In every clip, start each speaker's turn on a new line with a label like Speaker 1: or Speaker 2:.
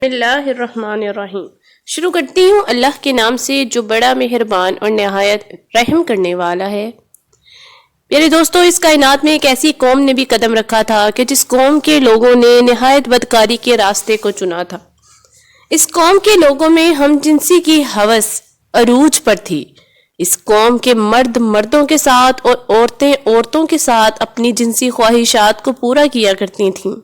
Speaker 1: بسم اللہ الرحمن الرحیم۔ شروع کرتی ہوں اللہ کے نام سے جو بڑا مہربان اور نہایت رحم کرنے والا ہے۔ میرے دوستو، اس کائنات میں ایک ایسی قوم نے بھی قدم رکھا تھا کہ جس قوم کے لوگوں نے نہایت بدکاری کے راستے کو چنا تھا۔ اس قوم کے لوگوں میں ہم جنسی کی ہوس عروج پر تھی۔ اس قوم کے مرد مردوں کے ساتھ اور عورتیں عورتوں کے ساتھ اپنی جنسی خواہشات کو پورا کیا کرتی تھیں۔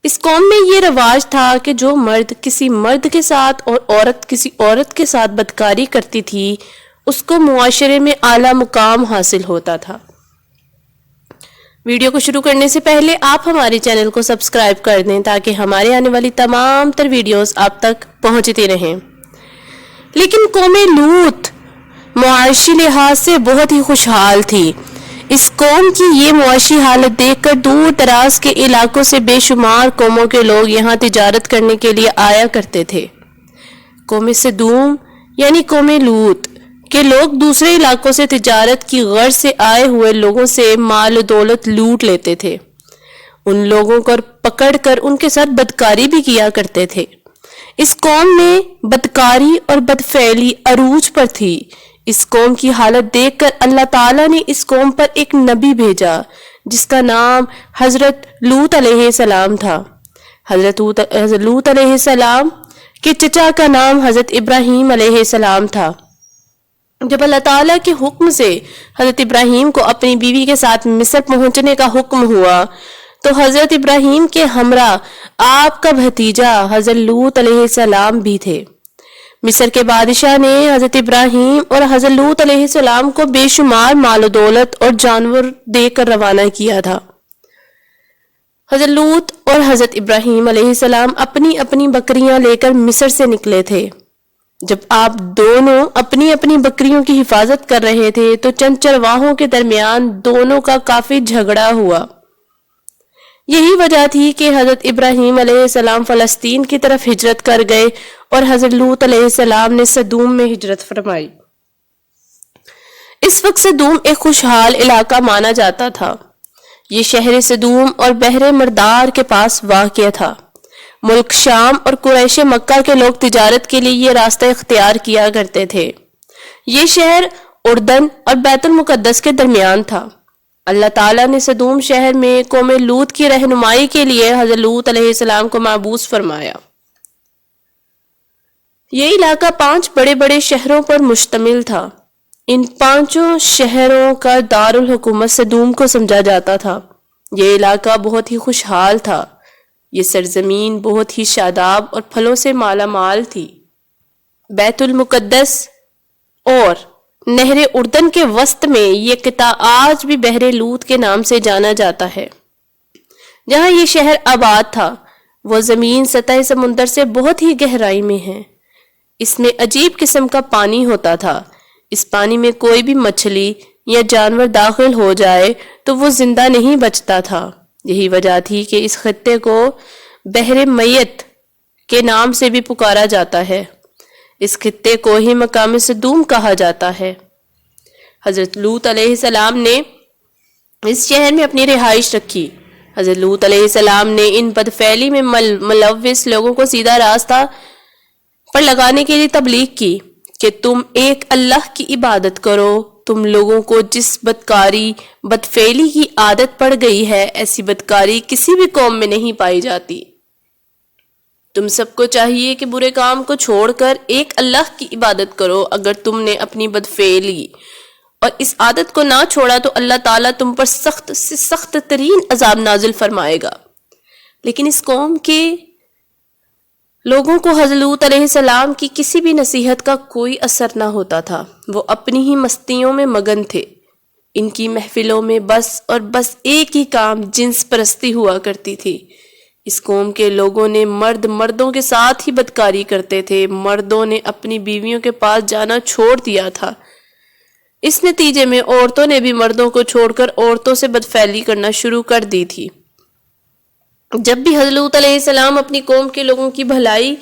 Speaker 1: اس قوم میں یہ رواج تھا کہ جو مرد کسی مرد کے ساتھ اور عورت کسی عورت کے ساتھ بدکاری کرتی تھی اس کو معاشرے میں اعلیٰ مقام حاصل ہوتا تھا۔ ویڈیو کو شروع کرنے سے پہلے آپ ہمارے چینل کو سبسکرائب کر دیں تاکہ ہمارے آنے والی تمام تر ویڈیوز آپ تک پہنچتی رہیں۔ لیکن قوم لوط معاشی لحاظ سے بہت ہی خوشحال تھی۔ اس قوم کی یہ معاشی حالت دیکھ کر دور دراز کے علاقوں سے بے شمار قوموں کے لوگ یہاں تجارت کرنے کے لیے آیا کرتے تھے۔ قوم سدوم یعنی قوم لوط کے لوگ دوسرے علاقوں سے تجارت کی غرض سے آئے ہوئے لوگوں سے مال و دولت لوٹ لیتے تھے۔ ان لوگوں کو پکڑ کر ان کے ساتھ بدکاری بھی کیا کرتے تھے۔ اس قوم میں بدکاری اور بدفعلی عروج پر تھی۔ اس قوم کی حالت دیکھ کر اللہ تعالیٰ نے اس قوم پر ایک نبی بھیجا جس کا نام حضرت لوط علیہ السلام تھا۔ حضرت لوط علیہ السلام کے چچا کا نام حضرت ابراہیم علیہ السلام تھا۔ جب اللہ تعالیٰ کے حکم سے حضرت ابراہیم کو اپنی بیوی کے ساتھ مصر پہنچنے کا حکم ہوا تو حضرت ابراہیم کے ہمراہ آپ کا بھتیجا حضرت لوط علیہ السلام بھی تھے۔ مصر کے بادشاہ نے حضرت ابراہیم اور حضرت لوط علیہ السلام کو بے شمار مال و دولت اور جانور دے کر روانہ کیا تھا۔ حضرت لوط اور حضرت ابراہیم علیہ السلام اپنی اپنی بکریاں لے کر مصر سے نکلے تھے۔ جب آپ دونوں اپنی اپنی بکریوں کی حفاظت کر رہے تھے تو چند چرواہوں کے درمیان دونوں کا کافی جھگڑا ہوا۔ یہی وجہ تھی کہ حضرت ابراہیم علیہ السلام فلسطین کی طرف ہجرت کر گئے اور حضرت لوط علیہ السلام نے سدوم میں ہجرت فرمائی۔ اس وقت سدوم ایک خوشحال علاقہ مانا جاتا تھا۔ یہ شہر سدوم اور بحر مردار کے پاس واقع تھا۔ ملک شام اور قریش مکہ کے لوگ تجارت کے لیے یہ راستہ اختیار کیا کرتے تھے۔ یہ شہر اردن اور بیت المقدس کے درمیان تھا۔ اللہ تعالیٰ نے سدوم شہر میں قوم لوط کی رہنمائی کے لیے حضرت لوط علیہ السلام کو مبعوث فرمایا۔ یہ علاقہ 5 بڑے بڑے شہروں پر مشتمل تھا۔ ان 5 شہروں کا دارالحکومت سدوم کو سمجھا جاتا تھا۔ یہ علاقہ بہت ہی خوشحال تھا۔ یہ سرزمین بہت ہی شاداب اور پھلوں سے مالا مال تھی۔ بیت المقدس اور نہر اردن کے وسط میں یہ قطعہ آج بھی بحر لوط کے نام سے جانا جاتا ہے۔ جہاں یہ شہر آباد تھا وہ زمین سطح سمندر سے بہت ہی گہرائی میں ہے۔ اس میں عجیب قسم کا پانی ہوتا تھا۔ اس پانی میں کوئی بھی مچھلی یا جانور داخل ہو جائے تو وہ زندہ نہیں بچتا تھا۔ یہی وجہ تھی کہ اس خطے کو بحر میت کے نام سے بھی پکارا جاتا ہے۔ اس خطے کو ہی مقام سدوم کہا جاتا ہے۔ حضرت لوط علیہ السلام نے اس شہر میں اپنی رہائش رکھی۔ حضرت لوط علیہ السلام نے ان بدفعلی میں ملوث لوگوں کو سیدھا راستہ پر لگانے کے لیے تبلیغ کی کہ تم ایک اللہ کی عبادت کرو۔ تم لوگوں کو جس بدکاری بدفعلی کی عادت پڑ گئی ہے ایسی بدکاری کسی بھی قوم میں نہیں پائی جاتی۔ تم سب کو چاہیے کہ برے کام کو چھوڑ کر ایک اللہ کی عبادت کرو۔ اگر تم نے اپنی بدفعلی اور اس عادت کو نہ چھوڑا تو اللہ تعالیٰ تم پر سخت سے سخت ترین عذاب نازل فرمائے گا۔ لیکن اس قوم کے لوگوں کو حضرت لوط علیہ السلام کی کسی بھی نصیحت کا کوئی اثر نہ ہوتا تھا۔ وہ اپنی ہی مستیوں میں مگن تھے۔ ان کی محفلوں میں بس اور بس ایک ہی کام جنس پرستی ہوا کرتی تھی۔ اس قوم کے لوگوں نے مرد مردوں کے ساتھ ہی بدکاری کرتے تھے۔ مردوں نے اپنی بیویوں کے پاس جانا چھوڑ دیا تھا۔ اس نتیجے میں عورتوں نے بھی مردوں کو چھوڑ کر عورتوں سے بدفعلی کرنا شروع کر دی تھی۔ جب بھی حضرت لوط علیہ السلام اپنی قوم کے لوگوں کی بھلائی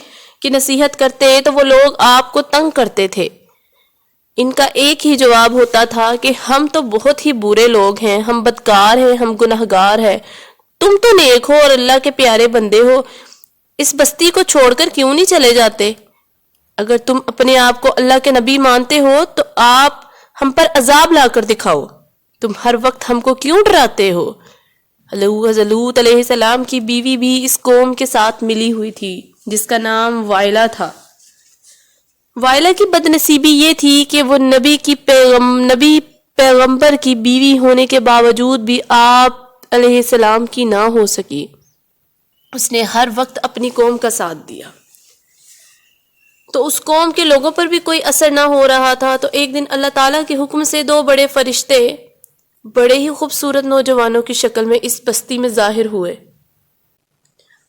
Speaker 1: کی نصیحت کرتے تو وہ لوگ آپ کو تنگ کرتے تھے۔ ان کا ایک ہی جواب ہوتا تھا کہ ہم تو بہت ہی برے لوگ ہیں، ہم بدکار ہیں، ہم گناہگار ہیں، تم تو نیک ہو اور اللہ کے پیارے بندے ہو، اس بستی کو چھوڑ کر کیوں نہیں چلے جاتے؟ اگر تم اپنے آپ کو اللہ کے نبی مانتے ہو تو آپ ہم پر عذاب لا کر دکھاؤ، تم ہر وقت ہم کو کیوں ڈراتے ہو؟ حضرت لوط علیہ السلام کی بیوی بھی اس قوم کے ساتھ ملی ہوئی تھی جس کا نام وائلہ تھا۔ وائلہ کی بدنصیبی یہ تھی کہ وہ نبی پیغمبر کی بیوی ہونے کے باوجود بھی آپ علیہ السلام کی نہ ہو سکی۔ اس نے ہر وقت اپنی قوم کا ساتھ دیا، تو اس قوم کے لوگوں پر بھی کوئی اثر نہ ہو رہا تھا۔ تو ایک دن اللہ تعالیٰ کے حکم سے 2 بڑے فرشتے بڑے ہی خوبصورت نوجوانوں کی شکل میں اس بستی میں ظاہر ہوئے۔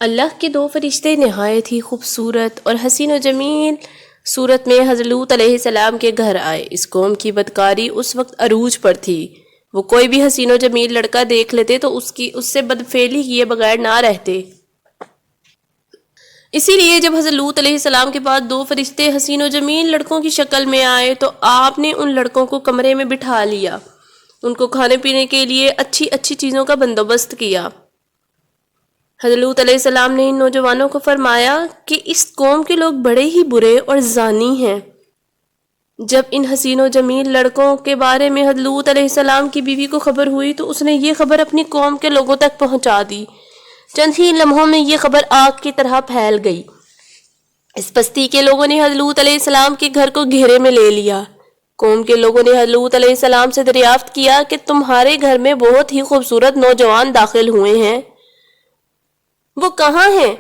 Speaker 1: اللہ کے 2 فرشتے نہایت ہی خوبصورت اور حسین و جمیل صورت میں حضرت لوط علیہ السلام کے گھر آئے۔ اس قوم کی بدکاری اس وقت عروج پر تھی، وہ کوئی بھی حسین و جمیل لڑکا دیکھ لیتے تو اس سے بدفعلی کیے بغیر نہ رہتے۔ اسی لیے جب حضرت لوط علیہ السلام کے بعد 2 فرشتے حسین و جمیل لڑکوں کی شکل میں آئے تو آپ نے ان لڑکوں کو کمرے میں بٹھا لیا، ان کو کھانے پینے کے لیے اچھی اچھی چیزوں کا بندوبست کیا۔ حضرت لوط علیہ السلام نے ان نوجوانوں کو فرمایا کہ اس قوم کے لوگ بڑے ہی برے اور زانی ہیں۔ جب ان حسین و جمیل لڑکوں کے بارے میں حضرت لوط علیہ السلام کی بیوی کو خبر ہوئی تو اس نے یہ خبر اپنی قوم کے لوگوں تک پہنچا دی۔ چند ہی لمحوں میں یہ خبر آگ کی طرح پھیل گئی۔ اس بستی کے لوگوں نے حضرت لوط علیہ السلام کے گھر کو گھیرے میں لے لیا۔ قوم کے لوگوں نے حضرت لوط علیہ السلام سے دریافت کیا کہ تمہارے گھر میں بہت ہی خوبصورت نوجوان داخل ہوئے ہیں، وہ کہاں ہیں؟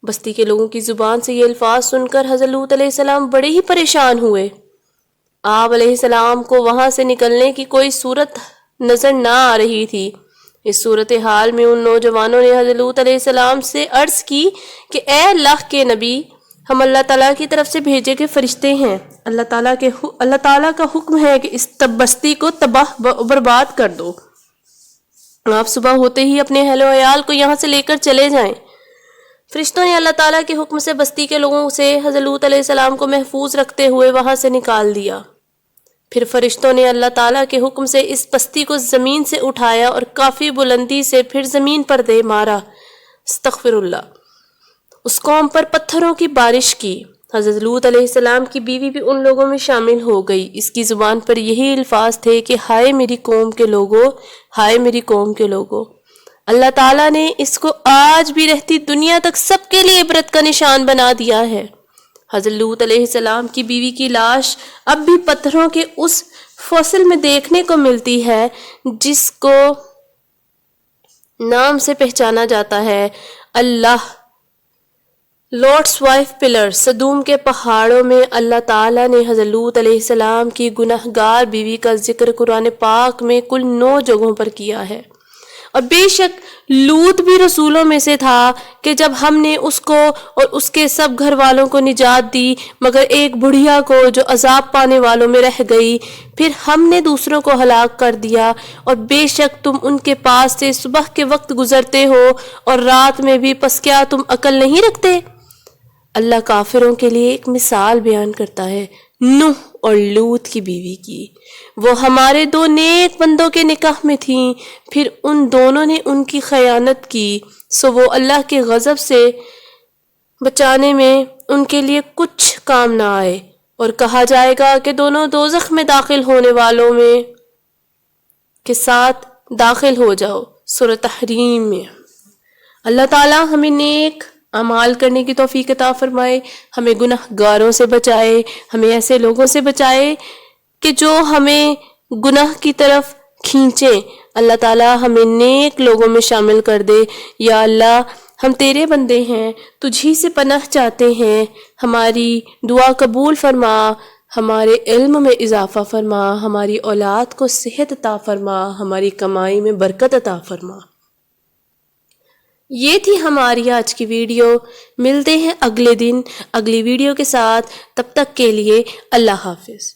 Speaker 1: بستی کے لوگوں کی زبان سے یہ الفاظ سن کر حضرت لوط علیہ السلام بڑے ہی پریشان ہوئے۔ آپ علیہ السلام کو وہاں سے نکلنے کی کوئی صورت نظر نہ آ رہی تھی۔ اس صورتحال میں ان نوجوانوں نے حضرت لوط علیہ السلام سے عرض کی کہ اے اللہ کے نبی، ہم اللہ تعالیٰ کی طرف سے بھیجے گئے فرشتے ہیں، اللہ تعالیٰ کا حکم ہے کہ اس بستی کو تباہ برباد کر دو۔ آپ صبح ہوتے ہی اپنے اہل و عیال کو یہاں سے لے کر چلے جائیں۔ فرشتوں نے اللہ تعالیٰ کے حکم سے بستی کے لوگوں سے حضرت لوط علیہ السلام کو محفوظ رکھتے ہوئے وہاں سے نکال دیا۔ پھر فرشتوں نے اللہ تعالیٰ کے حکم سے اس بستی کو زمین سے اٹھایا اور کافی بلندی سے پھر زمین پر دے مارا۔ استغفر اللہ۔ اس قوم پر پتھروں کی بارش کی۔ حضرت لوط علیہ السلام کی بیوی بھی ان لوگوں میں شامل ہو گئی۔ اس کی زبان پر یہی الفاظ تھے کہ ہائے میری قوم کے لوگوں، ہائے میری قوم کے لوگوں۔ اللہ تعالیٰ نے اس کو آج بھی رہتی دنیا تک سب کے لیے عبرت کا نشان بنا دیا ہے۔ حضرت لوط علیہ السلام کی بیوی کی لاش اب بھی پتھروں کے اس فصل میں دیکھنے کو ملتی ہے جس کو نام سے پہچانا جاتا ہے اللہ۔ لوٹس وائف پلر سدوم کے پہاڑوں میں اللہ تعالیٰ نے حضرت لوط علیہ السلام کی گنہگار بیوی کا ذکر قرآن پاک میں کل 9 جگہوں پر کیا ہے۔ اور بے شک لوط بھی رسولوں میں سے تھا کہ جب ہم نے اس کو اور اس کے سب گھر والوں کو نجات دی مگر ایک بڑھیا کو جو عذاب پانے والوں میں رہ گئی، پھر ہم نے دوسروں کو ہلاک کر دیا۔ اور بے شک تم ان کے پاس سے صبح کے وقت گزرتے ہو اور رات میں بھی، پس کیا تم عقل نہیں رکھتے؟ اللہ کافروں کے لیے ایک مثال بیان کرتا ہے نوح اور لوط کی بیوی کی۔ وہ ہمارے 2 نیک بندوں کے نکاح میں تھیں، پھر ان دونوں نے ان کی خیانت کی، سو وہ اللہ کے غضب سے بچانے میں ان کے لیے کچھ کام نہ آئے، اور کہا جائے گا کہ دونوں دوزخ میں داخل ہونے والوں میں کے ساتھ داخل ہو جاؤ۔ سورۃ تحریم میں۔ اللہ تعالیٰ ہمیں نیک اعمال کرنے کی توفیق عطا فرمائے، ہمیں گناہ گاروں سے بچائے، ہمیں ایسے لوگوں سے بچائے کہ جو ہمیں گناہ کی طرف کھینچے۔ اللہ تعالیٰ ہمیں نیک لوگوں میں شامل کر دے۔ یا اللہ، ہم تیرے بندے ہیں، تجھی سے پناہ چاہتے ہیں، ہماری دعا قبول فرما، ہمارے علم میں اضافہ فرما، ہماری اولاد کو صحت عطا فرما، ہماری کمائی میں برکت عطا فرما۔ یہ تھی ہماری آج کی ویڈیو۔ ملتے ہیں اگلے دن اگلی ویڈیو کے ساتھ، تب تک کے لیے اللہ حافظ۔